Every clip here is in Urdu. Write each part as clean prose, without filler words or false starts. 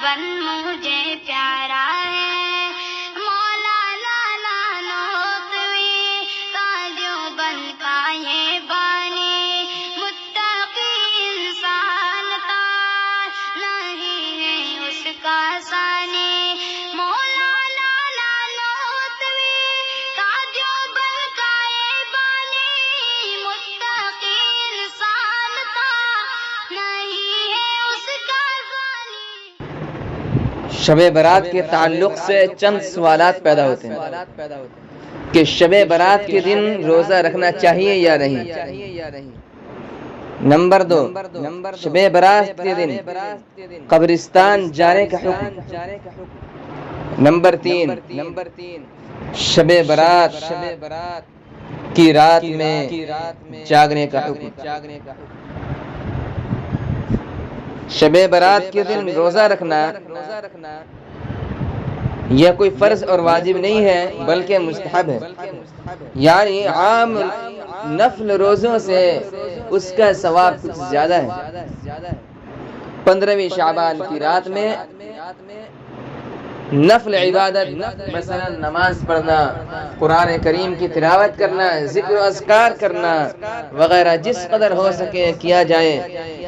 بن مجھے پیارا ہے، مولانا نانوتوی تاجو بن کا یہ بانی، متقی انسان تا نہیں ہے اس کا ثانی، مولانا نانوتوی تاجو بن کا یہ بانی، متقی انسان تا نہیں ہے اس کا ثانی۔ شب برات کے تعلق سے چند سوالات پیدا ہوتے ہیں کہ شب برات کے دن روزہ رکھنا چاہیے یا نہیں۔ نمبر 2، شب برات کے دن قبرستان جانے کا حکم۔ نمبر 3، شب برات کی رات میں جاگنے کا حکم۔ شب برات کے دن روزہ رکھنا یہ کوئی فرض اور واجب نہیں ہے بلکہ مستحب ہے، یعنی عام نفل روزوں سے اس کا ثواب کچھ زیادہ ہے۔ 15ویں شعبان کی رات میں نفل عبادت مثلا نماز پڑھنا، قرآن کریم کی تلاوت کرنا، ذکر و اذکار کرنا وغیرہ جس قدر ہو سکے کیا جائے،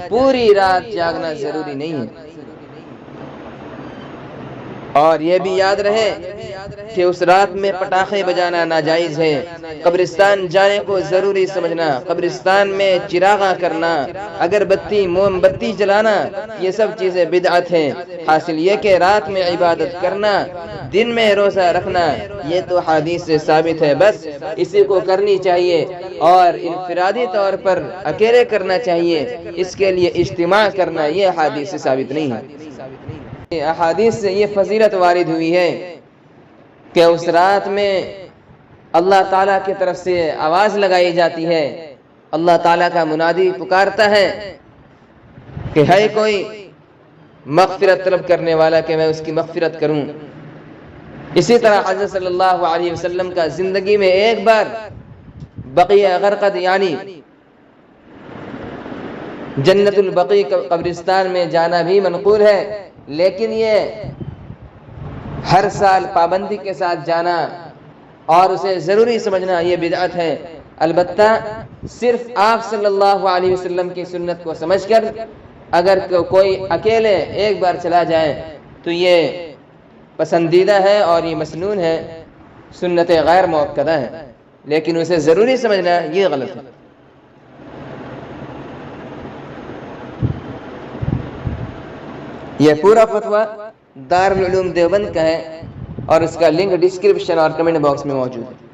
پوری رات جاگنا ضروری نہیں ہے۔ اور یہ بھی یاد رہے کہ اس رات میں پٹاخے بجانا ناجائز ہے، قبرستان جانے کو ضروری سمجھنا، قبرستان میں چراغاں کرنا، اگر بتی موم بتی جلانا، یہ سب چیزیں بدعت ہیں۔ حاصل یہ کہ رات میں عبادت کرنا، دن میں روزہ رکھنا، یہ تو حدیث سے ثابت ہے، بس اسی کو کرنی چاہیے، اور انفرادی طور پر اکیلے کرنا چاہیے، اس کے لیے اجتماع کرنا یہ حدیث سے ثابت نہیں ہے۔ احادیث سے یہ فضیلت وارد ہوئی ہے کہ اس رات میں اللہ تعالیٰ کی طرف سے آواز لگائی جاتی ہے، اللہ تعالیٰ کا منادی پکارتا ہے کہ ہے کوئی مغفرت طلب کرنے والا کہ میں اس کی مغفرت کروں۔ اسی طرح حضرت صلی اللہ علیہ وسلم کا زندگی میں ایک بار بقیع غرقد یعنی جنت البقیع قبرستان میں جانا بھی منقول ہے، لیکن یہ ہر سال پابندی کے ساتھ جانا اور اسے ضروری سمجھنا یہ بدعت ہے۔ البتہ صرف آپ صلی اللہ علیہ وسلم کی سنت کو سمجھ کر اگر کوئی اکیلے ایک بار چلا جائے تو یہ پسندیدہ ہے اور یہ مسنون ہے، سنت غیر مؤکدہ ہے، لیکن اسے ضروری سمجھنا یہ غلط ہے۔ یہ پورا فتویٰ دارالعلوم دیوبند کا ہے اور اس کا لنک ڈسکرپشن اور کمنٹ باکس میں موجود ہے۔